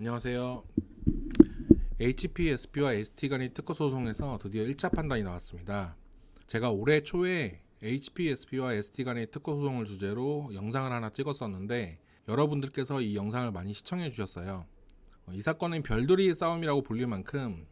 안녕하세요. HPSP와 ST 간의 특허 소송에서 드디어 1차 판단이 나왔습니다. 제가 올해 초에 HPSP와 ST 간의 특허 소송을 주제로 영상을 하나 찍었었는데 여러분들께서 이 영상을 많이 시청해 주셨어요. 이 사건은 별들이 싸움이라고 불릴 만큼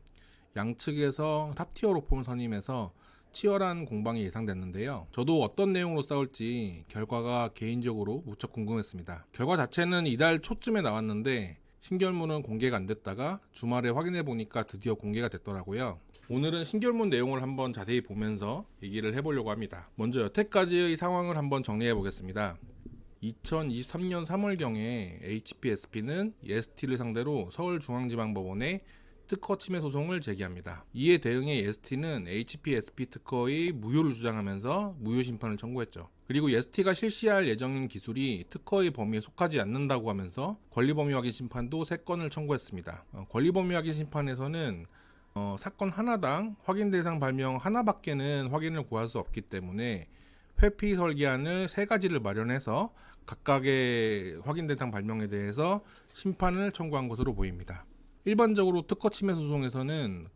양측에서 탑티어 로펌을 선임해서 치열한 공방이 예상됐는데요. 저도 어떤 내용으로 싸울지 결과가 개인적으로 무척 궁금했습니다. 결과 자체는 이달 초쯤에 나왔는데 신결문은 공개가 안 됐다가 주말에 확인해 보니까 드디어 공개가 됐더라고요. 오늘은 신결문 내용을 한번 자세히 보면서 얘기를 해보려고 합니다. 먼저 여태까지의 상황을 한번 정리해 보겠습니다. 2023년 3월경에 HPSP는 ST를 상대로 서울중앙지방법원에 특허 침해 소송을 제기합니다. 이에 대응해 ST는 HPSP 특허의 무효를 주장하면서 무효 심판을 청구했죠. 그리고 ST가 실시할 예정인 기술이 특허의 범위에 속하지 않는다고 하면서 권리범위 확인 심판도 3건을 청구했습니다. 권리범위 확인 심판에서는 사건 하나당 확인 대상 발명 하나밖에는 확인을 구할 수 없기 때문에 회피 설계안을 3가지를 마련해서 각각의 확인 대상 발명에 대해서 심판을 청구한 것으로 보입니다. 일반적으로 특허 침해 소송에서는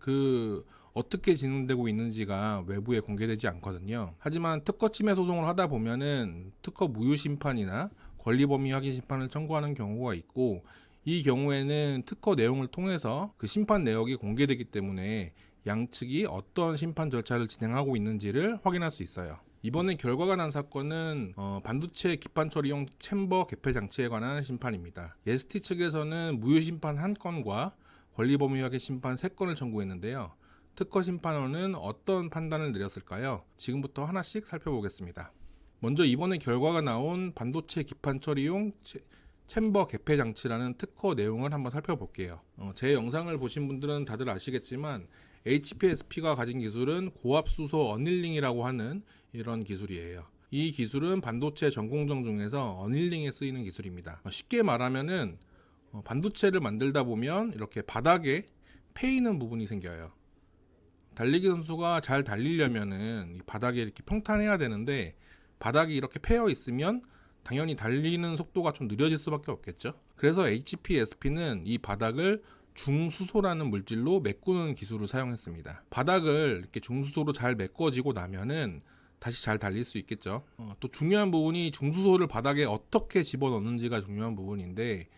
어떻게 진행되고 있는지가 외부에 공개되지 않거든요. 하지만 특허 침해 소송을 하다 보면은 특허 무효 심판이나 권리범위 확인 심판을 청구하는 경우가 있고, 이 경우에는 특허 내용을 통해서 그 심판 내역이 공개되기 때문에 양측이 어떤 심판 절차를 진행하고 있는지를 확인할 수 있어요. 이번에 결과가 난 사건은 반도체 기판 처리용 챔버 개폐 장치에 관한 심판입니다. ST 측에서는 무효 심판 1건과 권리범위 확인 심판 3건을 청구했는데요. 특허 심판원은 어떤 판단을 내렸을까요? 지금부터 하나씩 살펴보겠습니다. 먼저 이번에 결과가 나온 반도체 기판 처리용 챔버 개폐 장치라는 특허 내용을 한번 살펴볼게요. 제 영상을 보신 분들은 다들 아시겠지만 HPSP가 가진 기술은 고압수소 어닐링이라고 하는 이런 기술이에요. 이 기술은 반도체 전공정 중에서 어닐링에 쓰이는 기술입니다. 쉽게 말하면은 반도체를 만들다 보면 이렇게 바닥에 패이는 부분이 생겨요. 달리기 선수가 잘 달리려면은 이 바닥에 이렇게 평탄해야 되는데 바닥이 이렇게 패여 있으면 당연히 달리는 속도가 좀 느려질 수밖에 없겠죠. 그래서 HPSP는 이 바닥을 중수소라는 물질로 메꾸는 기술을 사용했습니다. 바닥을 이렇게 중수소로 잘 메꿔지고 나면은 다시 잘 달릴 수 있겠죠. 또 중요한 부분이 중수소를 바닥에 어떻게 집어넣는지가 중요한 부분인데,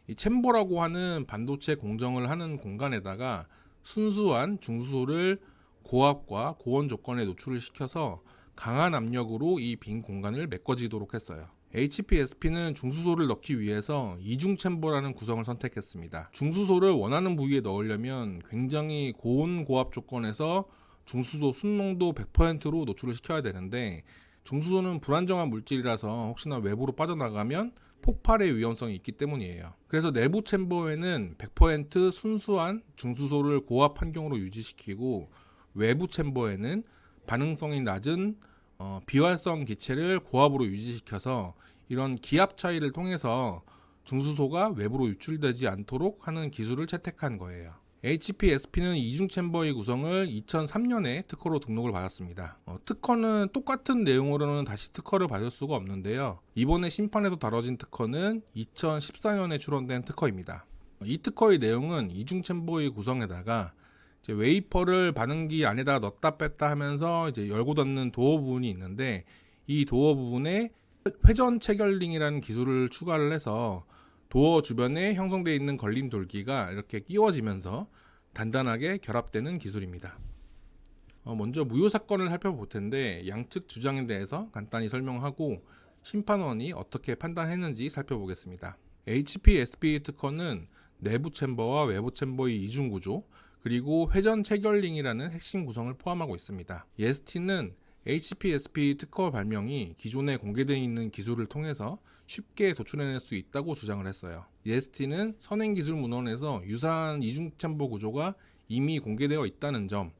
이 챔버라고 하는 반도체 공정을 하는 공간에다가 순수한 중수소를 고압과 고온 조건에 노출을 시켜서 강한 압력으로 이 빈 공간을 메꿔지도록 했어요. HPSP는 중수소를 넣기 위해서 이중 챔버라는 구성을 선택했습니다. 중수소를 원하는 부위에 넣으려면 굉장히 고온 고압 조건에서 중수소 순농도 100%로 노출을 시켜야 되는데, 중수소는 불안정한 물질이라서 혹시나 외부로 빠져나가면 폭발의 위험성이 있기 때문이에요. 그래서 내부 챔버에는 100% 순수한 중수소를 고압 환경으로 유지시키고, 외부 챔버에는 반응성이 낮은 비활성 기체를 고압으로 유지시켜서 이런 기압 차이를 통해서 중수소가 외부로 유출되지 않도록 하는 기술을 채택한 거예요. HPSP는 이중 챔버의 구성을 2003년에 특허로 등록을 받았습니다. 특허는 똑같은 내용으로는 다시 특허를 받을 수가 없는데요. 이번에 심판에서 다뤄진 특허는 2014년에 출원된 특허입니다. 이 특허의 내용은 이중 챔버의 구성에다가 이제 웨이퍼를 반응기 안에다가 넣었다 뺐다 하면서 이제 열고 닫는 도어 부분이 있는데, 이 도어 부분에 회전 체결링이라는 기술을 추가를 해서 도어 주변에 형성되어 있는 걸림 돌기가 이렇게 끼워지면서 단단하게 결합되는 기술입니다. 먼저 무효 사건을 살펴볼 텐데, 양측 주장에 대해서 간단히 설명하고 심판원이 어떻게 판단했는지 살펴보겠습니다. HPSP 특허는 내부 챔버와 외부 챔버의 이중 구조, 그리고 회전 체결링이라는 핵심 구성을 포함하고 있습니다. ST는 HPSP 특허 발명이 기존에 공개되어 있는 기술을 통해서 쉽게 도출해낼 수 있다고 주장을 했어요. ST는 선행기술문헌에서 유사한 이중 챔버 구조가 이미 공개되어 있다는 점,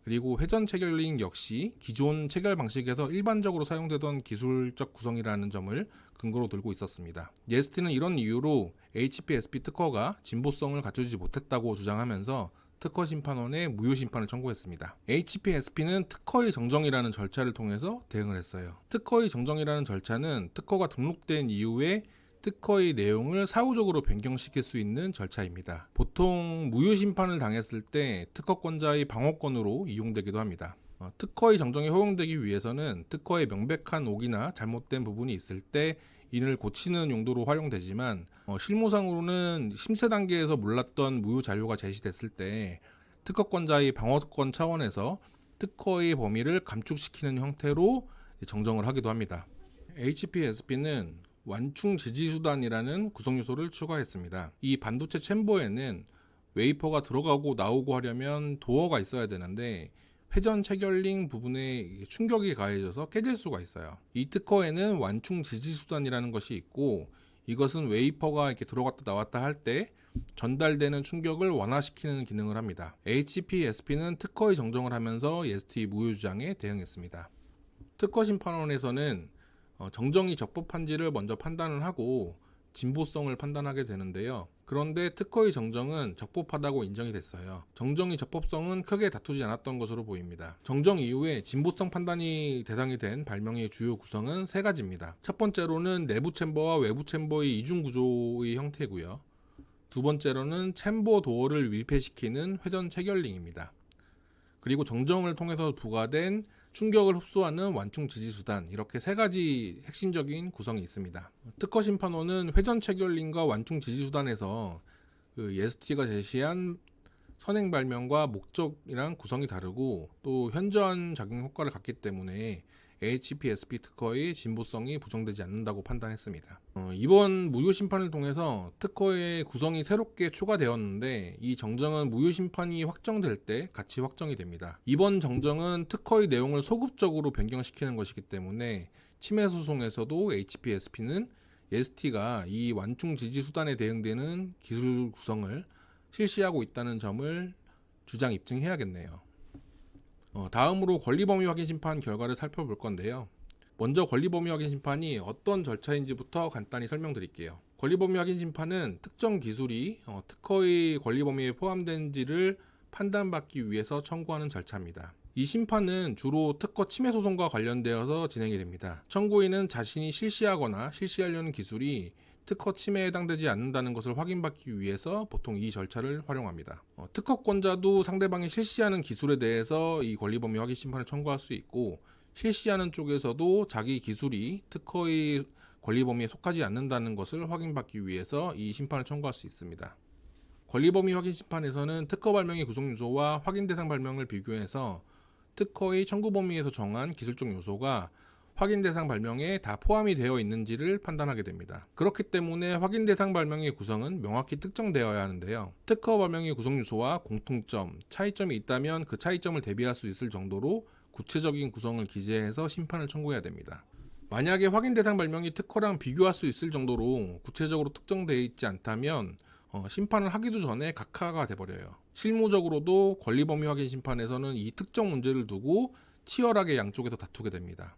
그리고 회전 체결링 역시 기존 체결 방식에서 일반적으로 사용되던 기술적 구성이라는 점을 근거로 들고 있었습니다. ST는 이런 이유로 HPSP 특허가 진보성을 갖추지 못했다고 주장하면서 특허 심판원에 무효 심판을 청구했습니다. HPSP는 특허의 정정이라는 절차를 통해서 대응을 했어요. 특허의 정정이라는 절차는 특허가 등록된 이후에 특허의 내용을 사후적으로 변경시킬 수 있는 절차입니다. 보통 무효 심판을 당했을 때 특허권자의 방어권으로 이용되기도 합니다. 특허의 정정이 허용되기 위해서는 특허의 명백한 오기나 잘못된 부분이 있을 때 이를 고치는 용도로 활용되지만 실무상으로는 심사 단계에서 몰랐던 무효 자료가 제시됐을 때 특허권자의 방어권 차원에서 특허의 범위를 감축시키는 형태로 정정을 하기도 합니다. HPSP는 완충 지지 수단이라는 구성 요소를 추가했습니다. 이 반도체 챔버에는 웨이퍼가 들어가고 나오고 하려면 도어가 있어야 되는데 회전 체결링 부분에 충격이 가해져서 깨질 수가 있어요. 이 특허에는 완충 지지 수단이라는 것이 있고, 이것은 웨이퍼가 이렇게 들어갔다 나왔다 할 때 전달되는 충격을 완화시키는 기능을 합니다. HPSP는 특허의 정정을 하면서 EST 무효 주장에 대응했습니다. 특허 심판원에서는 정정이 적법한지를 먼저 판단을 하고 진보성을 판단하게 되는데요. 그런데 특허의 정정은 적법하다고 인정이 됐어요. 정정의 적법성은 크게 다투지 않았던 것으로 보입니다. 정정 이후에 진보성 판단이 대상이 된 발명의 주요 구성은 세 가지입니다. 첫 번째로는 내부 챔버와 외부 챔버의 이중 구조의 형태고요. 두 번째로는 챔버 도어를 밀폐시키는 회전 체결링입니다. 그리고 정정을 통해서 부과된 충격을 흡수하는 완충 지지 수단, 이렇게 세 가지 핵심적인 구성이 있습니다. 특허 심판원은 회전 체결링과 완충 지지 수단에서 EST가 제시한 선행 발명과 목적이랑 구성이 다르고 또 현저한 작용 효과를 갖기 때문에 HPSP 특허의 진보성이 부정되지 않는다고 판단했습니다. 이번 무효 심판을 통해서 특허의 구성이 새롭게 추가되었는데 이 정정은 무효 심판이 확정될 때 같이 확정이 됩니다. 이번 정정은 특허의 내용을 소급적으로 변경시키는 것이기 때문에 침해 소송에서도 HPSP는 EST가 이 완충 지지 수단에 대응되는 기술 구성을 실시하고 있다는 점을 주장 입증해야겠네요. 다음으로 권리범위 확인 심판 결과를 살펴볼 건데요. 먼저 권리범위 확인 심판이 어떤 절차인지부터 간단히 설명드릴게요. 권리범위 확인 심판은 특정 기술이 특허의 권리범위에 포함된지를 판단받기 위해서 청구하는 절차입니다. 이 심판은 주로 특허 침해 소송과 관련되어서 진행이 됩니다. 청구인은 자신이 실시하거나 실시하려는 기술이 특허 침해에 해당되지 않는다는 것을 확인받기 위해서 보통 이 절차를 활용합니다. 특허권자도 상대방이 실시하는 기술에 대해서 이 권리범위 확인 심판을 청구할 수 있고, 실시하는 쪽에서도 자기 기술이 특허의 권리범위에 속하지 않는다는 것을 확인받기 위해서 이 심판을 청구할 수 있습니다. 권리범위 확인 심판에서는 특허 발명의 구성 요소와 확인 대상 발명을 비교해서 특허의 청구 범위에서 정한 기술적 요소가 확인 대상 발명에 다 포함이 되어 있는지를 판단하게 됩니다. 그렇기 때문에 확인 대상 발명의 구성은 명확히 특정되어야 하는데요. 특허 발명의 구성 요소와 공통점, 차이점이 있다면 그 차이점을 대비할 수 있을 정도로 구체적인 구성을 기재해서 심판을 청구해야 됩니다. 만약에 확인 대상 발명이 특허랑 비교할 수 있을 정도로 구체적으로 특정되어 있지 않다면 심판을 하기도 전에 각하가 돼버려요. 실무적으로도 권리범위 확인 심판에서는 이 특정 문제를 두고 치열하게 양쪽에서 다투게 됩니다.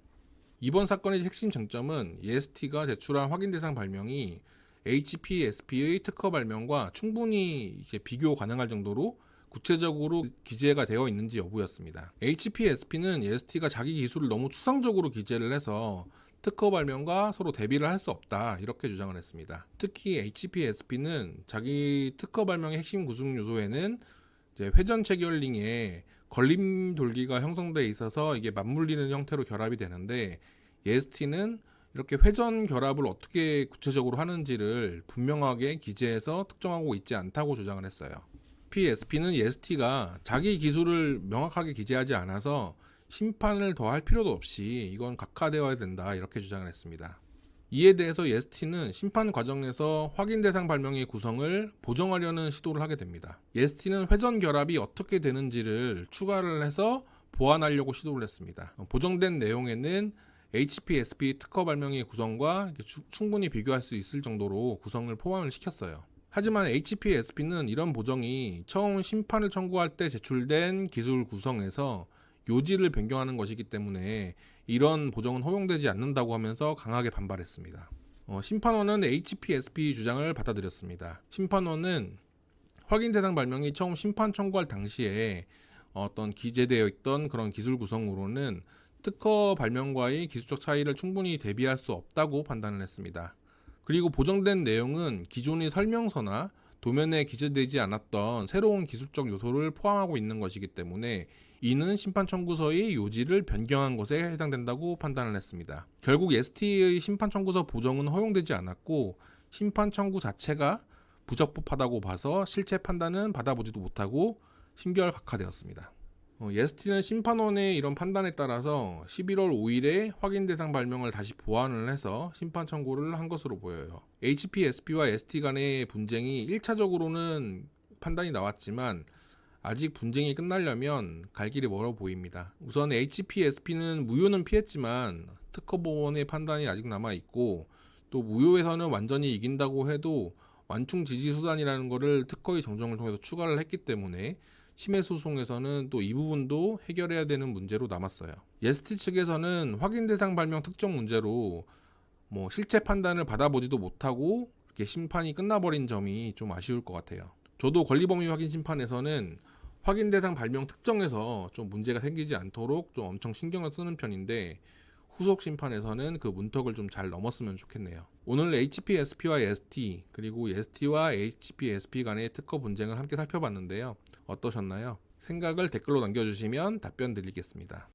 이번 사건의 핵심 쟁점은 EST가 제출한 확인 대상 발명이 HPSP의 특허 발명과 충분히 비교 가능할 정도로 구체적으로 기재가 되어 있는지 여부였습니다. HPSP는 EST가 자기 기술을 너무 추상적으로 기재를 해서 특허 발명과 서로 대비를 할 수 없다, 이렇게 주장을 했습니다. 특히 HPSP는 자기 특허 발명의 핵심 구성 요소에는 회전 체결링에 걸림 돌기가 형성되어 있어서 이게 맞물리는 형태로 결합이 되는데, EST는 이렇게 회전 결합을 어떻게 구체적으로 하는지를 분명하게 기재해서 특정하고 있지 않다고 주장을 했어요. PSP는 EST가 자기 기술을 명확하게 기재하지 않아서 심판을 더 할 필요도 없이 이건 각하되어야 된다, 이렇게 주장을 했습니다. 이에 대해서 EST는 심판 과정에서 확인 대상 발명의 구성을 보정하려는 시도를 하게 됩니다. EST는 회전 결합이 어떻게 되는지를 추가를 해서 보완하려고 시도를 했습니다. 보정된 내용에는 HPSP 특허 발명의 구성과 충분히 비교할 수 있을 정도로 구성을 포함을 시켰어요. 하지만 HPSP는 이런 보정이 처음 심판을 청구할 때 제출된 기술 구성에서 요지를 변경하는 것이기 때문에 이런 보정은 허용되지 않는다고 하면서 강하게 반발했습니다. 심판원은 HPSP 주장을 받아들였습니다. 심판원은 확인 대상 발명이 처음 심판 청구할 당시에 어떤 기재되어 있던 그런 기술 구성으로는 특허 발명과의 기술적 차이를 충분히 대비할 수 없다고 판단을 했습니다. 그리고 보정된 내용은 기존의 설명서나 도면에 기재되지 않았던 새로운 기술적 요소를 포함하고 있는 것이기 때문에 이는 심판 청구서의 요지를 변경한 것에 해당된다고 판단을 했습니다. 결국 ST의 심판 청구서 보정은 허용되지 않았고 심판 청구 자체가 부적법하다고 봐서 실체 판단은 받아보지도 못하고 심결각하되었습니다. ST는 심판원의 이런 판단에 따라서 11월 5일에 확인 대상 발명을 다시 보완을 해서 심판 청구를 한 것으로 보여요. HPSP와 ST 간의 분쟁이 1차적으로는 판단이 나왔지만 아직 분쟁이 끝나려면 갈 길이 멀어 보입니다. 우선 HPSP는 무효는 피했지만 특허법원의 판단이 아직 남아있고 또 무효에서는 완전히 이긴다고 해도 완충 지지 수단이라는 것을 특허의 정정을 통해서 추가를 했기 때문에 심해 소송에서는 또 이 부분도 해결해야 되는 문제로 남았어요. ST 측에서는 확인 대상 발명 특정 문제로 실체 판단을 받아보지도 못하고 이렇게 심판이 끝나버린 점이 좀 아쉬울 것 같아요. 저도 권리범위 확인 심판에서는 확인 대상 발명 특정에서 좀 문제가 생기지 않도록 좀 엄청 신경을 쓰는 편인데 후속 심판에서는 그 문턱을 좀 잘 넘었으면 좋겠네요. 오늘 HPSP와 ST 그리고 ST와 HPSP 간의 특허 분쟁을 함께 살펴봤는데요. 어떠셨나요? 생각을 댓글로 남겨주시면 답변 드리겠습니다.